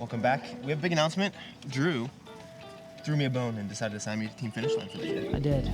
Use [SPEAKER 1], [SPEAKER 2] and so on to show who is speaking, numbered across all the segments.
[SPEAKER 1] welcome back. We have a big announcement. Drew threw me a bone and decided to sign me to Team Finish Line for the day.
[SPEAKER 2] I did.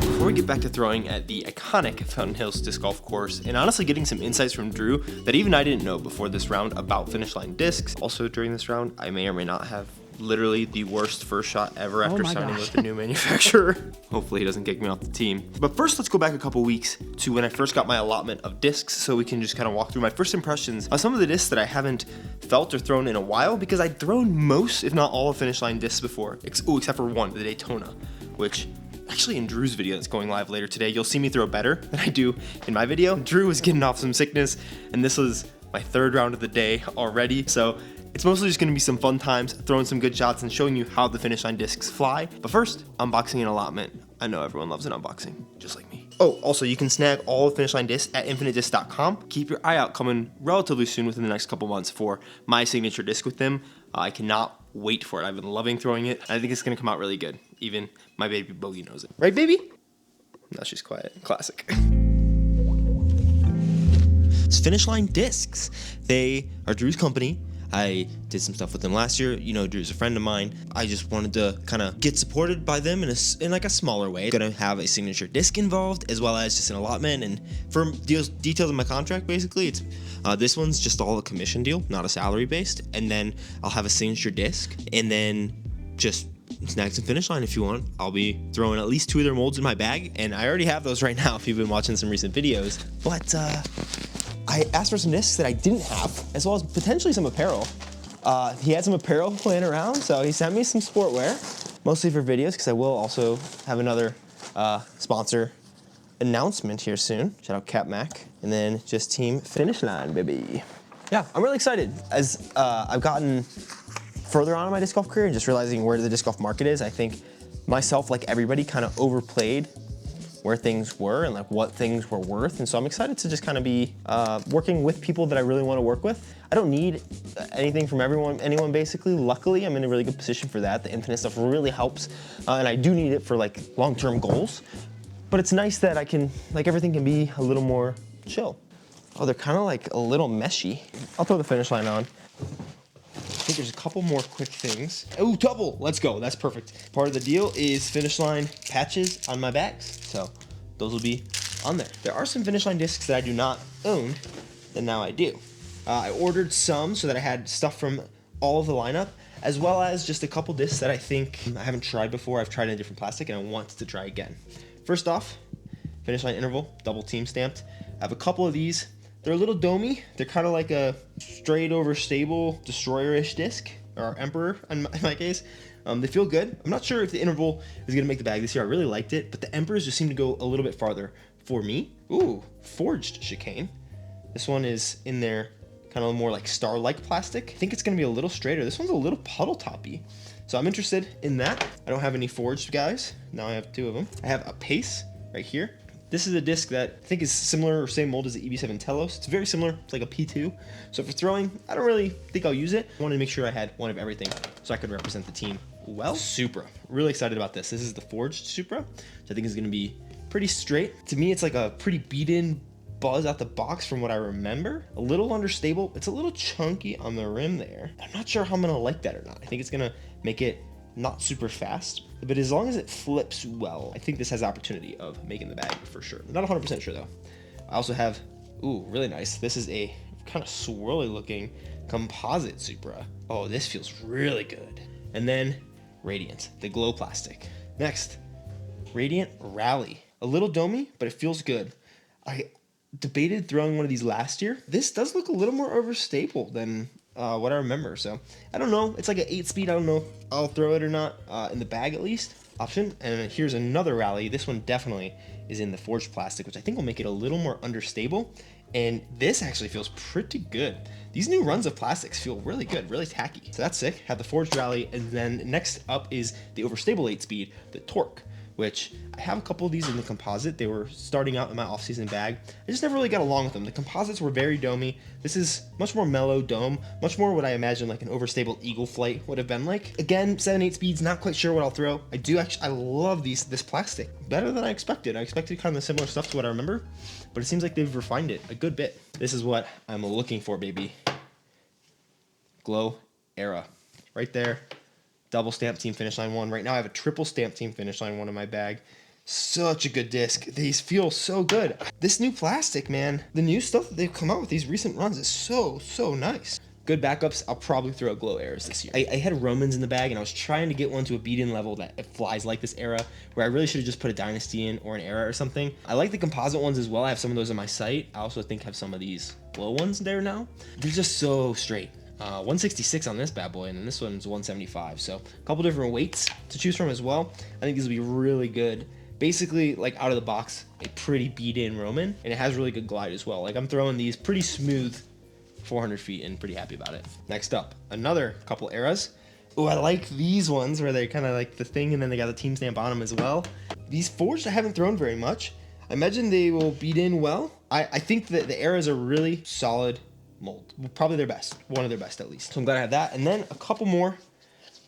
[SPEAKER 1] Before we get back to throwing at the iconic Fountain Hills Disc Golf Course, and honestly getting some insights from Drew that even I didn't know before this round about Finish Line discs. Also during this round, I may or may not have literally the worst first shot ever after signing with a new manufacturer. Hopefully he doesn't kick me off the team. But first, let's go back a couple weeks to when I first got my allotment of discs so we can just kind of walk through my first impressions of some of the discs that I haven't felt or thrown in a while, because I'd thrown most, if not all, of Finish Line discs before, except for one, the Daytona, which actually in Drew's video that's going live later today, you'll see me throw better than I do in my video. Drew was getting off some sickness, and this was my third round of the day already, so it's mostly just gonna be some fun times, throwing some good shots and showing you how the Finish Line discs fly. But first, unboxing an allotment. I know everyone loves an unboxing, just like me. Oh, also you can snag all of Finish Line discs at infinitedisc.com. Keep your eye out, coming relatively soon within the next couple months for my signature disc with them. I cannot wait for it. I've been loving throwing it. I think it's gonna come out really good. Even my baby Bogey knows it. Right, baby? No, she's quiet. Classic. It's Finish Line discs. They are Drew's company. I did some stuff with them last year. You know, Drew's a friend of mine. I just wanted to kind of get supported by them in like a smaller way. Gonna have a signature disc involved, as well as just an allotment. And for details of my contract, basically, it's this one's just all a commission deal, not a salary based. And then I'll have a signature disc, and then just snag some Finish Line if you want. I'll be throwing at least 2 of their molds in my bag, and I already have those right now if you've been watching some recent videos. But I asked for some discs that I didn't have, as well as potentially some apparel. He had some apparel laying around, so he sent me some sportwear, mostly for videos, because I will also have another sponsor announcement here soon. Shout out Cap Mac. And then just Team Finish Line, baby. Yeah, I'm really excited. As I've gotten further on in my disc golf career and just realizing where the disc golf market is, I think myself, like everybody, kind of overplayed where things were and like what things were worth. And so I'm excited to just kind of be working with people that I really want to work with. I don't need anything from anyone basically. Luckily, I'm in a really good position for that. The Infinite stuff really helps. And I do need it for like long-term goals. But it's nice that I can, like everything can be a little more chill. Oh, they're kind of like a little meshy. I'll throw the Finish Line on. I think there's a couple more quick things. Oh, double, let's go, that's perfect. Part of the deal is Finish Line patches on my bags, so those will be on there. There are some Finish Line discs that I do not own, and now I do. I ordered some so that I had stuff from all of the lineup, as well as just a couple discs that I think I haven't tried before. I've tried in a different plastic and I want to try again. First off, Finish Line Interval, double team stamped. I have a couple of these. They're a little domey. They're kind of like a straight over stable destroyer-ish disc, or Emperor in my case. They feel good. I'm not sure if the Interval is gonna make the bag this year. I really liked it, but the Emperors just seem to go a little bit farther for me. Ooh, forged chicane. This one is in there kind of more like star-like plastic. I think it's gonna be a little straighter. This one's a little puddle toppy. So I'm interested in that. I don't have any forged guys. Now I have 2 of them. I have a Pace right here. This is a disc that I think is similar or same mold as the EB7 Telos. It's very similar, it's like a P2. So for throwing, I don't really think I'll use it. I wanted to make sure I had one of everything so I could represent the team well. Supra, really excited about this. This is the forged Supra, which I think is gonna be pretty straight. To me, it's like a pretty beat-in buzz out the box from what I remember. A little understable. It's a little chunky on the rim there. I'm not sure how I'm gonna like that or not. I think it's gonna make it not super fast, but as long as it flips well, I think this has the opportunity of making the bag for sure. Not 100% sure though. I also have, ooh, really nice. This is a kind of swirly looking composite Supra. Oh, this feels really good. And then Radiant, the glow plastic. Next, Radiant Rally. A little domey, but it feels good. I debated throwing one of these last year. This does look a little more overstable than what I remember, so I don't know. It's like an 8-speed. I don't know if I'll throw it or not, in the bag at least. Option. And here's another Rally. This one definitely is in the forged plastic, which I think will make it a little more understable. And this actually feels pretty good. These new runs of plastics feel really good, really tacky. So that's sick. Have the forged Rally, and then next up is the overstable 8-speed, the Torque, which I have a couple of these in the composite. They were starting out in my off-season bag. I just never really got along with them. The composites were very domey. This is much more mellow dome, much more what I imagine like an overstable Eagle Flight would have been like. Again, 7/8 speeds, not quite sure what I'll throw. I love this plastic, better than I expected. I expected kind of similar stuff to what I remember, but it seems like they've refined it a good bit. This is what I'm looking for, baby. Glow Era, right there. Double stamp Team Finish Line 1. Right now I have a triple stamp Team Finish Line 1 in my bag. Such a good disc. These feel so good. This new plastic, man, the new stuff that they've come out with these recent runs is so nice. Good backups. I'll probably throw Glow Eras this year. I had Romans in the bag, and I was trying to get one to a beat-in level that flies like this Era, where I really should have just put a Dynasty in or an Era or something. I like the composite ones as well. I have some of those on my site. I also think I have some of these Glow ones there now. They're just so straight. 166 on this bad boy, and then this one's 175. So a couple different weights to choose from as well. I think these will be really good. Basically, like out of the box, a pretty beat-in Roman, and it has really good glide as well. Like I'm throwing these pretty smooth 400 feet and pretty happy about it. Next up, another couple Eras. Oh, I like these ones where they're kind of like the thing, and then they got the team stamp on them as well. These forged I haven't thrown very much. I imagine they will beat in well. I think that the Eras are really solid mold. Probably their best. One of their best at least. So I'm glad I have that. And then a couple more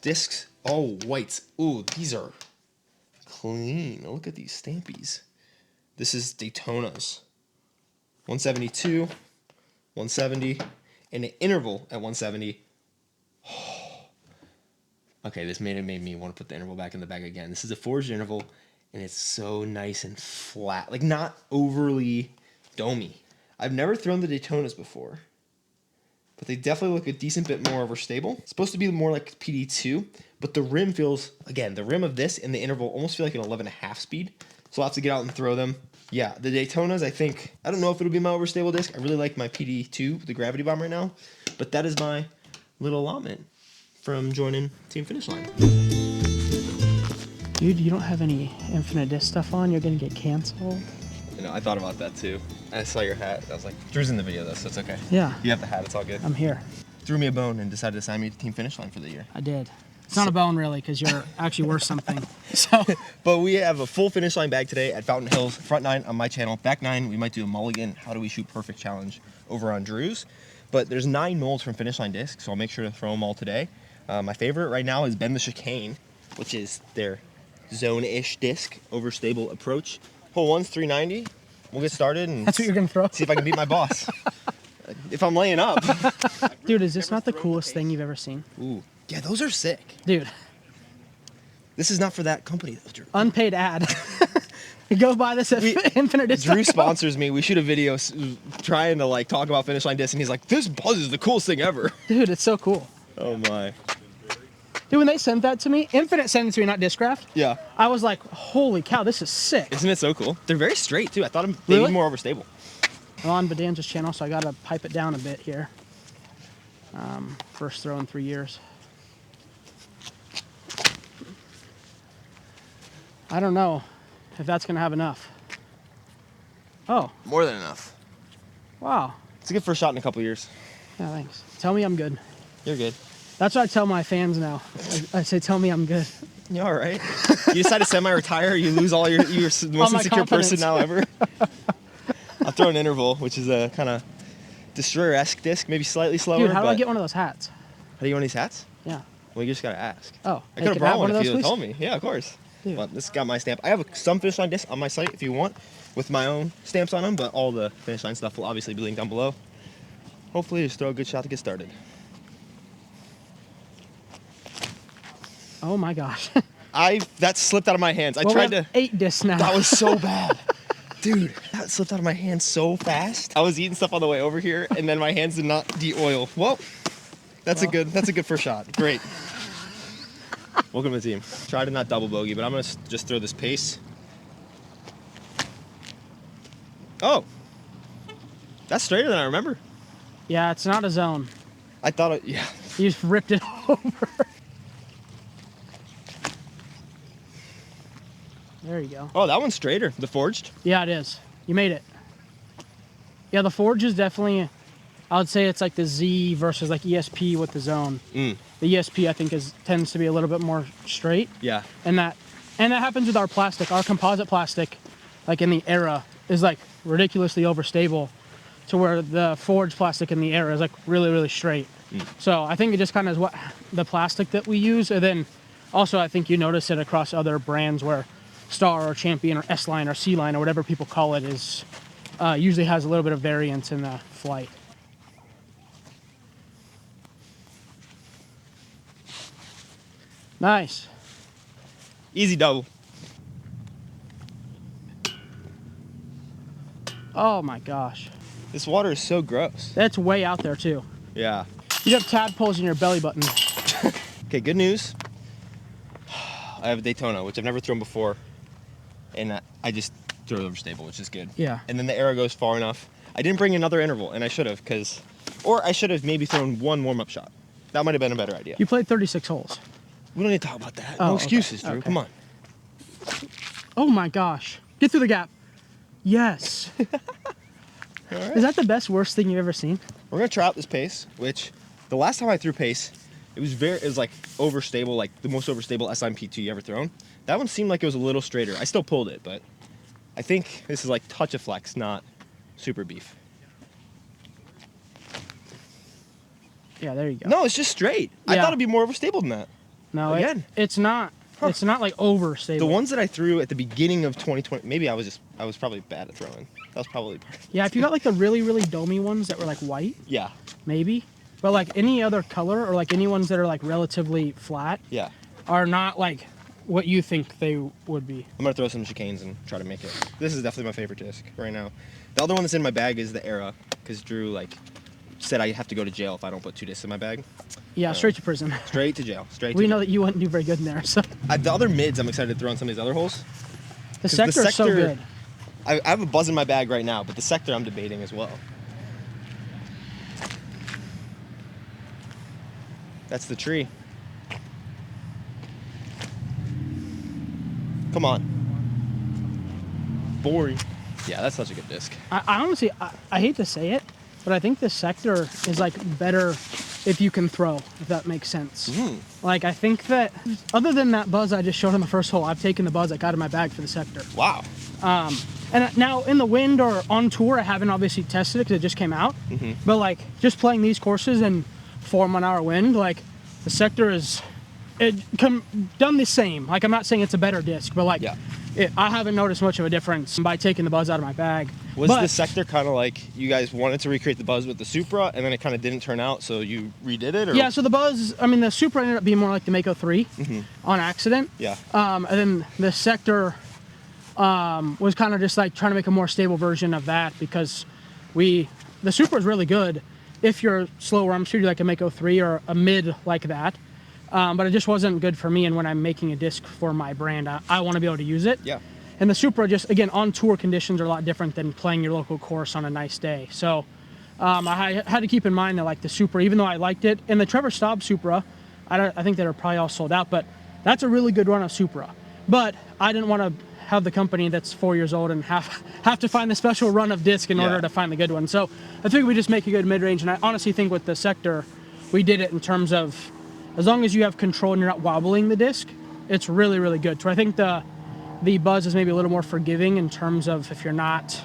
[SPEAKER 1] discs. Oh, whites. Ooh, these are clean. Look at these stampies. This is Daytona's. 172, 170, and an interval at 170. Oh. Okay, this made me want to put the interval back in the bag again. This is a forged interval, and it's so nice and flat. Like not overly domey. I've never thrown the Daytonas before, but they definitely look a decent bit more overstable. It's supposed to be more like PD2, but the rim feels, again, the rim of this and the interval almost feel like an 11.5 speed. So I'll have to get out and throw them. Yeah, the Daytonas, I don't know if it'll be my overstable disc. I really like my PD2, the Gravity Bomb right now, but that is my little allotment from joining Team Finish Line.
[SPEAKER 2] Dude, you don't have any infinite disc stuff on? You're gonna get canceled?
[SPEAKER 1] You know, I thought about that too. I saw your hat. I was like, Drew's in the video though, so it's okay.
[SPEAKER 2] Yeah.
[SPEAKER 1] You have the hat, it's all good.
[SPEAKER 2] I'm here.
[SPEAKER 1] Threw me a bone and decided to sign me to Team Finish Line for the year.
[SPEAKER 2] I did. It's not a bone really, because you're actually worth something. So.
[SPEAKER 1] But we have a full Finish Line bag today at Fountain Hills. Front 9 on my channel. Back 9, we might do a mulligan, how do we shoot perfect challenge over on Drew's. But there's 9 molds from Finish Line discs, so I'll make sure to throw them all today. My favorite right now is Bend the Chicane, which is their zone-ish disc, overstable approach. Hole 1's 390. We'll get started and
[SPEAKER 2] that's what you're gonna throw?
[SPEAKER 1] See if I can beat my boss. If I'm laying up.
[SPEAKER 2] Dude, is this not the coolest thing you've ever seen?
[SPEAKER 1] Ooh, yeah, those are sick.
[SPEAKER 2] Dude.
[SPEAKER 1] This is not for that company though, Drew.
[SPEAKER 2] Unpaid ad. Go buy this at Infinite Disc.
[SPEAKER 1] Drew sponsors me. We shoot a video trying to like talk about Finish Line discs, and he's like, "This buzz is the coolest thing ever."
[SPEAKER 2] Dude, it's so cool.
[SPEAKER 1] Oh my.
[SPEAKER 2] Dude, when they sent that to me, Infinite sent it to me, not Discraft.
[SPEAKER 1] Yeah.
[SPEAKER 2] I was like, holy cow, this is sick.
[SPEAKER 1] Isn't it so cool? They're very straight too. I thought they'd
[SPEAKER 2] Really?
[SPEAKER 1] be more overstable.
[SPEAKER 2] I'm on Bodanza's channel, so I gotta pipe it down a bit here. First throw in 3 years. I don't know if that's gonna have enough. Oh.
[SPEAKER 1] More than enough.
[SPEAKER 2] Wow.
[SPEAKER 1] It's a good first shot in a couple years.
[SPEAKER 2] Yeah, thanks. Tell me I'm good.
[SPEAKER 1] You're good.
[SPEAKER 2] That's what I tell my fans now. I say, tell me I'm good.
[SPEAKER 1] You all right? You decide to semi-retire, you lose all you're the most insecure person now ever. I'll throw an interval, which is a kind of Destroyer-esque disc, maybe slightly slower.
[SPEAKER 2] Dude, how do I get one of those hats?
[SPEAKER 1] How do you get one of these hats?
[SPEAKER 2] Yeah.
[SPEAKER 1] Well, you just gotta ask.
[SPEAKER 2] Oh,
[SPEAKER 1] I could have brought one if you
[SPEAKER 2] please?
[SPEAKER 1] told me. Yeah, of course.
[SPEAKER 2] Dude.
[SPEAKER 1] Well, this got my stamp. I have some Finish Line discs on my site if you want, with my own stamps on them, but all the Finish Line stuff will obviously be linked down below. Hopefully, just throw a good shot to get started.
[SPEAKER 2] Oh my gosh.
[SPEAKER 1] That slipped out of my hands. I
[SPEAKER 2] well,
[SPEAKER 1] tried
[SPEAKER 2] we have
[SPEAKER 1] to.
[SPEAKER 2] 8 discs now.
[SPEAKER 1] That was so bad. Dude, that slipped out of my hands so fast. I was eating stuff on the way over here, and then my hands did not de-oil. Well, that's a good first shot. Great. Welcome to the team. Try to not double bogey, but I'm gonna just throw this pace. Oh, that's straighter than I remember.
[SPEAKER 2] Yeah, it's not a zone.
[SPEAKER 1] I thought it. Yeah.
[SPEAKER 2] You just ripped it over. There you go.
[SPEAKER 1] Oh, that one's straighter. The forged.
[SPEAKER 2] Yeah, it is. You made it. Yeah, the forge is definitely, I would say it's like the Z versus like ESP with the zone. The ESP I think tends to be a little bit more straight.
[SPEAKER 1] Yeah.
[SPEAKER 2] And that And that happens with our plastic. Our composite plastic, like in the Era, is like ridiculously overstable to where the forged plastic in the Era is like really, really straight. So I think it just kind of is what the plastic that we use. And then also I think you notice it across other brands where Star or Champion or S-Line or C-Line or whatever people call it is usually has a little bit of variance in the flight. Nice.
[SPEAKER 1] Easy double.
[SPEAKER 2] Oh my gosh.
[SPEAKER 1] This water is so gross.
[SPEAKER 2] That's way out there too.
[SPEAKER 1] Yeah.
[SPEAKER 2] You have tadpoles in your belly button.
[SPEAKER 1] Okay, good news. I have a Daytona, which I've never thrown before, and I just threw it over stable, which is good.
[SPEAKER 2] Yeah.
[SPEAKER 1] And then the arrow goes far enough. I didn't bring another interval, and I should have, or I should have maybe thrown one warm-up shot. That might have been a better idea.
[SPEAKER 2] You played 36 holes.
[SPEAKER 1] We don't need to talk about that.
[SPEAKER 2] Oh,
[SPEAKER 1] No excuses,
[SPEAKER 2] okay.
[SPEAKER 1] Drew.
[SPEAKER 2] Okay.
[SPEAKER 1] Come on.
[SPEAKER 2] Oh my gosh. Get through the gap. Yes.
[SPEAKER 1] Right.
[SPEAKER 2] Is that the best, worst thing you've ever seen?
[SPEAKER 1] We're gonna try out this pace, which the last time I threw pace, it was like overstable, like the most overstable S-Line P2 you ever thrown. That one seemed like it was a little straighter. I still pulled it, but I think this is like touch of flex, not super beef.
[SPEAKER 2] Yeah, there you go.
[SPEAKER 1] No, it's just straight. I
[SPEAKER 2] Yeah.
[SPEAKER 1] thought it'd be more overstable than that.
[SPEAKER 2] No,
[SPEAKER 1] Again.
[SPEAKER 2] it's not.
[SPEAKER 1] Huh.
[SPEAKER 2] It's not like overstable.
[SPEAKER 1] The ones that I threw at the beginning of 2020, maybe I was probably bad at throwing. That was probably part of it.
[SPEAKER 2] Yeah, if you got like the really, really domey ones that were like white,
[SPEAKER 1] Yeah,
[SPEAKER 2] maybe. But like any other color or like any ones that are like relatively flat
[SPEAKER 1] yeah.
[SPEAKER 2] are not like what you think they would be.
[SPEAKER 1] I'm gonna throw some chicanes and try to make it. This is definitely my favorite disc right now. The other one that's in my bag is the Era, because Drew said I have to go to jail if I don't put 2 discs in my bag.
[SPEAKER 2] Yeah, straight to prison.
[SPEAKER 1] Straight to jail. Straight.
[SPEAKER 2] We
[SPEAKER 1] to
[SPEAKER 2] know
[SPEAKER 1] jail.
[SPEAKER 2] that you wouldn't do very good in there. So
[SPEAKER 1] The other mids, I'm excited to throw on some of these other holes.
[SPEAKER 2] the sector is so good.
[SPEAKER 1] I have a buzz in my bag right now, but the sector I'm debating as well. That's the tree. Come on. Boring. Yeah, that's such a good disc.
[SPEAKER 2] I honestly, I hate to say it, but I think the sector is like better if you can throw, if that makes sense. Like I think that other than that buzz I just showed on the first hole, I've taken the buzz I got in my bag for the sector.
[SPEAKER 1] Wow.
[SPEAKER 2] And now in the wind or on tour, I haven't obviously tested it because it just came out. But like just playing these courses in 4 mile-an-hour wind, like the sector is done the same. Like I'm not saying it's a better disc, but like
[SPEAKER 1] Yeah.
[SPEAKER 2] I haven't noticed much of a difference by taking the buzz out of my bag.
[SPEAKER 1] Was
[SPEAKER 2] But-
[SPEAKER 1] the sector kind of like you guys wanted to recreate the buzz with the Supra, and then it kind of didn't turn out, so you redid it? Or?
[SPEAKER 2] Yeah, so the buzz, I mean, the Supra ended up being more like the Mako 3 on accident.
[SPEAKER 1] Yeah.
[SPEAKER 2] And then the sector was kind of just like trying to make a more stable version of that because the Supra is really good if you're slower. I'm sure you like a Mako 3 or a mid like that. But it just wasn't good for me, and when I'm making a disc for my brand, I want to be able to use it.
[SPEAKER 1] Yeah.
[SPEAKER 2] And the Supra just, again, on tour conditions are a lot different than playing your local course on a nice day. So I had to keep in mind that like the Supra, even though I liked it, and the Trevor Staub Supra, I think they're probably all sold out, but that's a really good run of Supra. But I didn't want to have the company that's 4 years old and have to find the special run of disc in order to find the good one. So I think we just make a good mid-range, and I honestly think with the sector, we did it in terms of as long as you have control and you're not wobbling the disc, it's really, really good. So I think the buzz is maybe a little more forgiving in terms of if you're not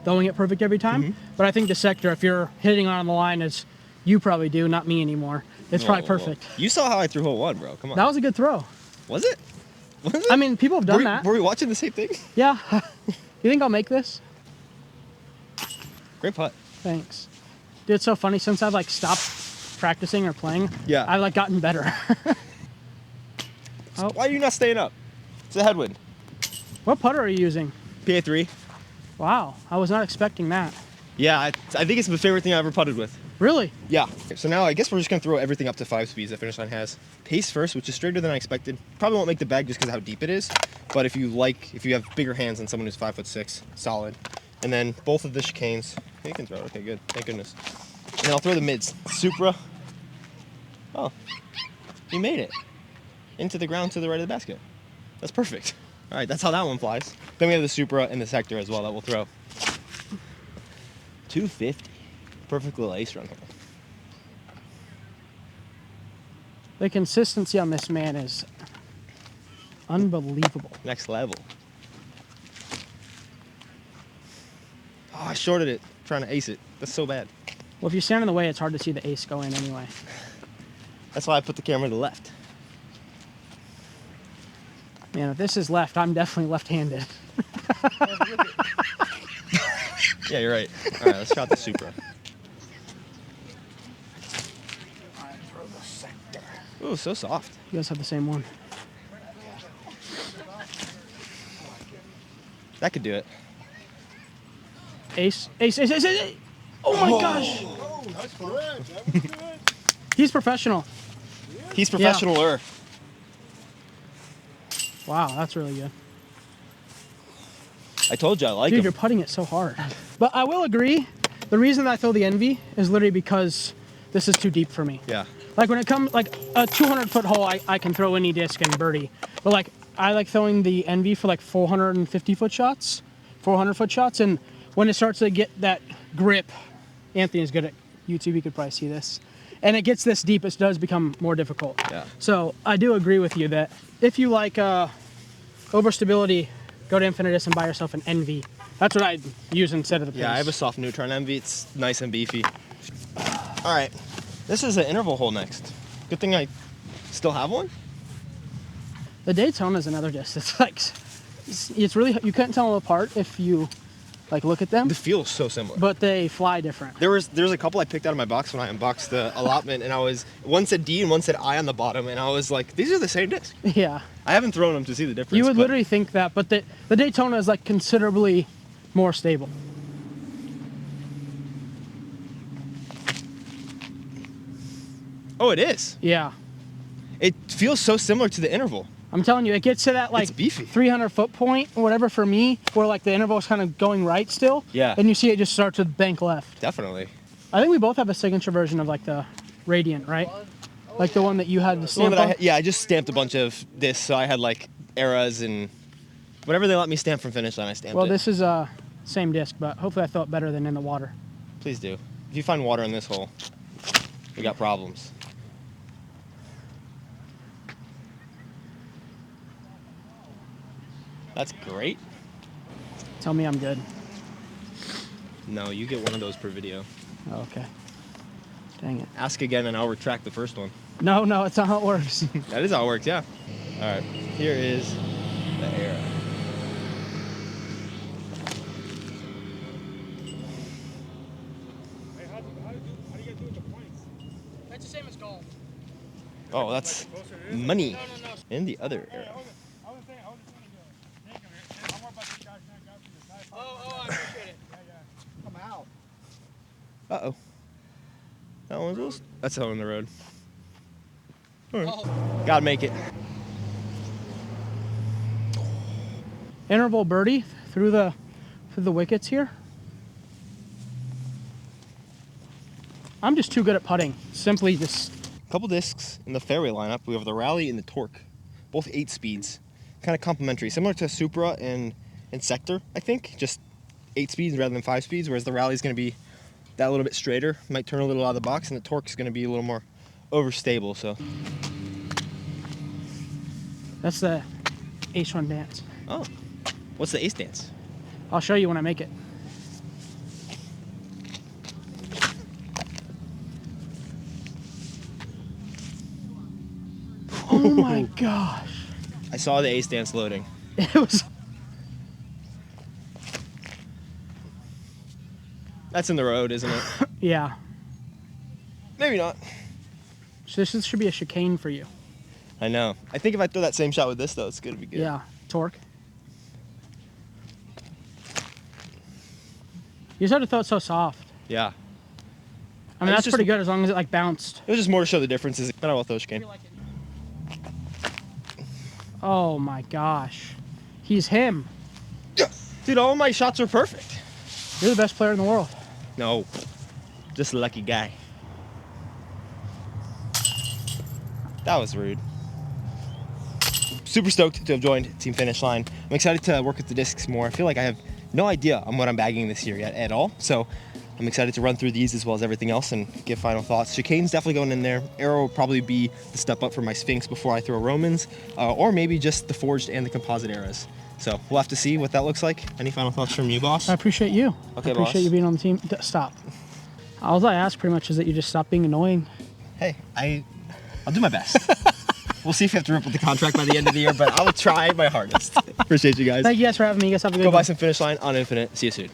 [SPEAKER 2] throwing it perfect every time. But I think the sector, if you're hitting on the line as you probably do, not me anymore, it's probably perfect.
[SPEAKER 1] You saw how I threw hole 1, bro. Come on.
[SPEAKER 2] That was a good throw.
[SPEAKER 1] Was it? Was it?
[SPEAKER 2] I mean, people have done that.
[SPEAKER 1] Were we watching the same thing?
[SPEAKER 2] Yeah. You think I'll make this?
[SPEAKER 1] Great putt.
[SPEAKER 2] Thanks. Dude, it's so funny. Since I've like stopped practicing or playing,
[SPEAKER 1] Yeah.
[SPEAKER 2] I've like gotten better. Oh.
[SPEAKER 1] Why are you not staying up? It's a headwind.
[SPEAKER 2] What putter are you using?
[SPEAKER 1] PA3.
[SPEAKER 2] Wow, I was not expecting that.
[SPEAKER 1] Yeah, I think it's my favorite thing I ever putted with.
[SPEAKER 2] Really?
[SPEAKER 1] Yeah. So now I guess we're just gonna throw everything up to 5 speeds that Finish Line has. Pace first, which is straighter than I expected. Probably won't make the bag just because of how deep it is. But if you have bigger hands than someone who's 5'6", solid. And then both of the chicanes. You can throw it. Okay, good. Thank goodness. And then I'll throw the mids. Supra. Oh, you made it into the ground to the right of the basket. That's perfect. All right, that's how that one flies. Then we have the Supra and the sector as well that we'll throw. 250. Perfect little ace run hole.
[SPEAKER 2] The consistency on this man is Unbelievable.
[SPEAKER 1] Next level. Oh, I shorted it, trying to ace it. That's so bad.
[SPEAKER 2] Well, if you stand in the way, it's hard to see the ace go in anyway.
[SPEAKER 1] That's why I put the camera to the left.
[SPEAKER 2] Man, if this is left, I'm definitely left-handed.
[SPEAKER 1] Yeah, you're right. All right, let's shot the Supra. Ooh, so soft.
[SPEAKER 2] You guys have the same one.
[SPEAKER 1] That could do it.
[SPEAKER 2] Ace, ace, ace, ace, ace. Oh my gosh.
[SPEAKER 3] Oh, that's correct. That was good.
[SPEAKER 2] He's professional.
[SPEAKER 1] He's professional-er.
[SPEAKER 2] Wow, that's really good.
[SPEAKER 1] I told you I like
[SPEAKER 2] Dude,
[SPEAKER 1] him.
[SPEAKER 2] you're putting it so hard. But I will agree, the reason that I throw the Envy is literally because this is too deep for me.
[SPEAKER 1] Yeah.
[SPEAKER 2] Like when it comes, like a 200-foot hole, I can throw any disc and birdie. But like, I like throwing the Envy for like 450-foot shots, 400-foot shots. And when it starts to get that grip, Anthony's good at YouTube, you could probably see this. And it gets this deep, it does become more difficult.
[SPEAKER 1] Yeah.
[SPEAKER 2] So I do agree with you that if you like overstability, go to Infinitus and buy yourself an Envy. That's what I'd use instead of the Pins.
[SPEAKER 1] Yeah, I have a soft neutron Envy. It's nice and beefy. All right, this is an interval hole next. Good thing I still have one.
[SPEAKER 2] The Daytona is another disc. It's like, it's really, you can't tell them apart if you like look at them,
[SPEAKER 1] The feel is so similar.
[SPEAKER 2] but they fly different.
[SPEAKER 1] There's a couple I picked out of my box when I unboxed the allotment, and one said D and one said I on the bottom, and I was like, these are the same disc.
[SPEAKER 2] Yeah.
[SPEAKER 1] I haven't thrown them to see the difference.
[SPEAKER 2] You would
[SPEAKER 1] but
[SPEAKER 2] literally think that, but the Daytona is like considerably more stable.
[SPEAKER 1] Oh, it is.
[SPEAKER 2] Yeah.
[SPEAKER 1] It feels so similar to the interval.
[SPEAKER 2] I'm telling you, it gets to that like
[SPEAKER 1] It's beefy.
[SPEAKER 2] 300-foot point or whatever for me, where like the interval is kind of going right still.
[SPEAKER 1] Yeah.
[SPEAKER 2] And you see it just start to bank left.
[SPEAKER 1] Definitely.
[SPEAKER 2] I think we both have a signature version of like the Radiant, right? Like the one that you had the
[SPEAKER 1] The one
[SPEAKER 2] stamp
[SPEAKER 1] that
[SPEAKER 2] on?
[SPEAKER 1] yeah, I just stamped a bunch of this, so I had like eras and whatever they let me stamp from Finish Line, I stamped
[SPEAKER 2] Well,
[SPEAKER 1] it.
[SPEAKER 2] this is same disc, but hopefully I throw it better than in the water.
[SPEAKER 1] Please do. If you find water in this hole, we got problems. That's great.
[SPEAKER 2] Tell me I'm good.
[SPEAKER 1] No, you get one of those per video.
[SPEAKER 2] Oh, okay. Dang it.
[SPEAKER 1] Ask again and I'll retract the first one.
[SPEAKER 2] No, it's not how it works.
[SPEAKER 1] That is how it works, yeah. All right, here is the era.
[SPEAKER 3] How do you do with the points?
[SPEAKER 2] That's the same as golf.
[SPEAKER 1] Oh, that's money. In the other era.
[SPEAKER 3] I was just trying to think of it. I'm more about the guys not got from the side.
[SPEAKER 2] Oh, I appreciate it.
[SPEAKER 3] Yeah. Come out.
[SPEAKER 1] Uh-oh. That one's loose. That's out on the road. All right. Gotta make it.
[SPEAKER 2] Interval birdie through the wickets here. I'm just too good at putting. Simply just
[SPEAKER 1] Couple discs in the fairway lineup. We have the Rally and the Torque, both 8 speeds, kind of complementary, similar to Supra and Sector, I think, just 8 speeds rather than 5 speeds, whereas the Rally is going to be that little bit straighter, might turn a little out of the box, and the Torque is going to be a little more overstable. So,
[SPEAKER 2] that's the H1 dance.
[SPEAKER 1] oh, what's the ace dance?
[SPEAKER 2] I'll show you when I make it. Oh my gosh.
[SPEAKER 1] I saw the ace dance loading.
[SPEAKER 2] It was
[SPEAKER 1] That's in the road, isn't it?
[SPEAKER 2] yeah.
[SPEAKER 1] Maybe not.
[SPEAKER 2] So this should be a chicane for you.
[SPEAKER 1] I know. I think if I throw that same shot with this, though, it's going to be good.
[SPEAKER 2] Yeah. Torque. You just had to throw it so soft.
[SPEAKER 1] Yeah.
[SPEAKER 2] I mean,
[SPEAKER 1] It's
[SPEAKER 2] that's
[SPEAKER 1] just-
[SPEAKER 2] pretty good as long as it like bounced.
[SPEAKER 1] It was just more to show the differences. Not all throw chicane.
[SPEAKER 2] Oh my gosh. He's him.
[SPEAKER 1] Dude, all my shots are perfect.
[SPEAKER 2] You're the best player in the world.
[SPEAKER 1] No, just a lucky guy. That was rude. Super stoked to have joined Team Finish Line. I'm excited to work with the discs more. I feel like I have no idea on what I'm bagging this year yet at all. So I'm excited to run through these as well as everything else and give final thoughts. Chicane's definitely going in there. Aero will probably be the step up for my Sphinx before I throw Romans, or maybe just the forged and the composite eras. So we'll have to see what that looks like. Any final thoughts from you, boss?
[SPEAKER 2] I appreciate you.
[SPEAKER 1] Okay,
[SPEAKER 2] I appreciate
[SPEAKER 1] boss.
[SPEAKER 2] you being on the team. Stop. All I ask pretty much is that you just stop being annoying.
[SPEAKER 1] Hey, I'll do my best. We'll see if we have to rip with the contract by the end of the year, but I will try my hardest. Appreciate you guys.
[SPEAKER 2] Thank you guys for having me. You guys have a good
[SPEAKER 1] Go
[SPEAKER 2] one.
[SPEAKER 1] buy some Finish Line on Infinite. See you soon.